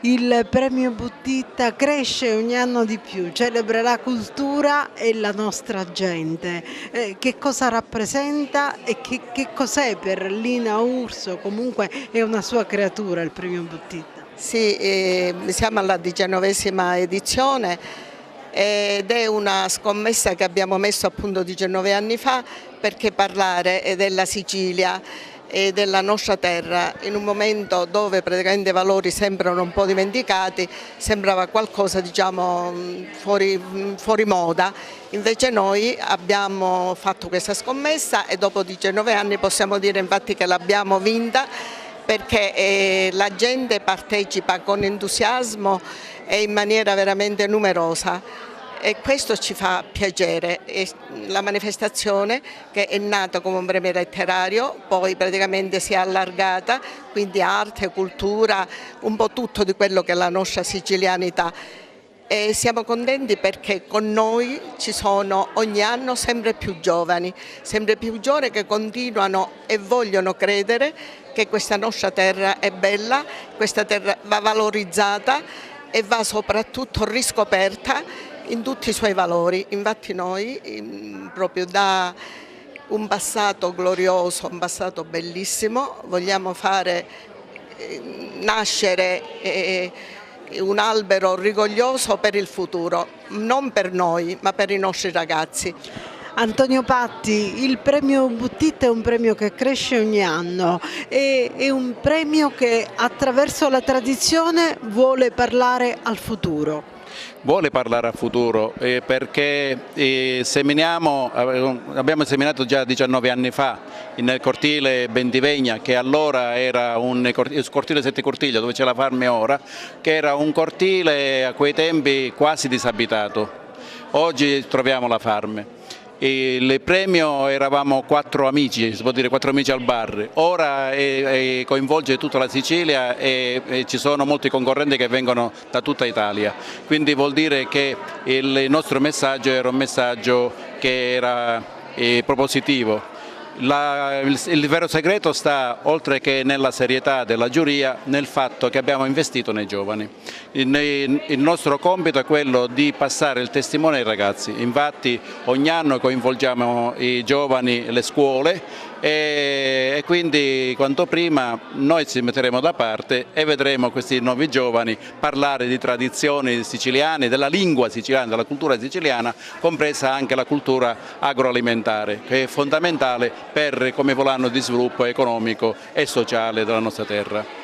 Il premio Buttitta cresce ogni anno di più, celebra la cultura e la nostra gente. Che cosa rappresenta e che cos'è per Lina Urso? Comunque è una sua creatura il premio Buttitta. Sì, siamo alla 19ª edizione ed è una scommessa che abbiamo messo appunto 19 anni fa, perché parlare della Sicilia e della nostra terra in un momento dove praticamente i valori sembrano un po' dimenticati, sembrava qualcosa diciamo fuori moda. Invece noi abbiamo fatto questa scommessa e dopo 19 anni possiamo dire infatti che l'abbiamo vinta, perché la gente partecipa con entusiasmo e in maniera veramente numerosa. E questo ci fa piacere. La manifestazione, che è nata come un premio letterario, poi praticamente si è allargata, quindi arte, cultura, un po' tutto di quello che è la nostra sicilianità. E siamo contenti perché con noi ci sono ogni anno sempre più giovani che continuano e vogliono credere che questa nostra terra è bella, questa terra va valorizzata e va soprattutto riscoperta in tutti i suoi valori. Infatti noi, proprio da un passato glorioso, un passato bellissimo, vogliamo fare nascere un albero orgoglioso per il futuro, non per noi ma per i nostri ragazzi. Antonio Patti, il premio Buttitta è un premio che cresce ogni anno, è un premio che attraverso la tradizione vuole parlare al futuro. Vuole parlare al futuro perché abbiamo seminato già 19 anni fa nel cortile Bentivegna, che allora era il cortile Sette Cortiglia, dove c'è la Farme ora, che era un cortile a quei tempi quasi disabitato. Oggi troviamo la Farme. Il premio eravamo 4 amici, si può dire 4 amici al bar, ora coinvolge tutta la Sicilia e ci sono molti concorrenti che vengono da tutta Italia, quindi vuol dire che il nostro messaggio era un messaggio che era propositivo. Il vero segreto sta, oltre che nella serietà della giuria, nel fatto che abbiamo investito nei giovani. Il nostro compito è quello di passare il testimone ai ragazzi, infatti ogni anno coinvolgiamo i giovani, le scuole e quindi quanto prima noi ci metteremo da parte e vedremo questi nuovi giovani parlare di tradizioni siciliane, della lingua siciliana, della cultura siciliana, compresa anche la cultura agroalimentare, che è fondamentale come volano di sviluppo economico e sociale della nostra terra.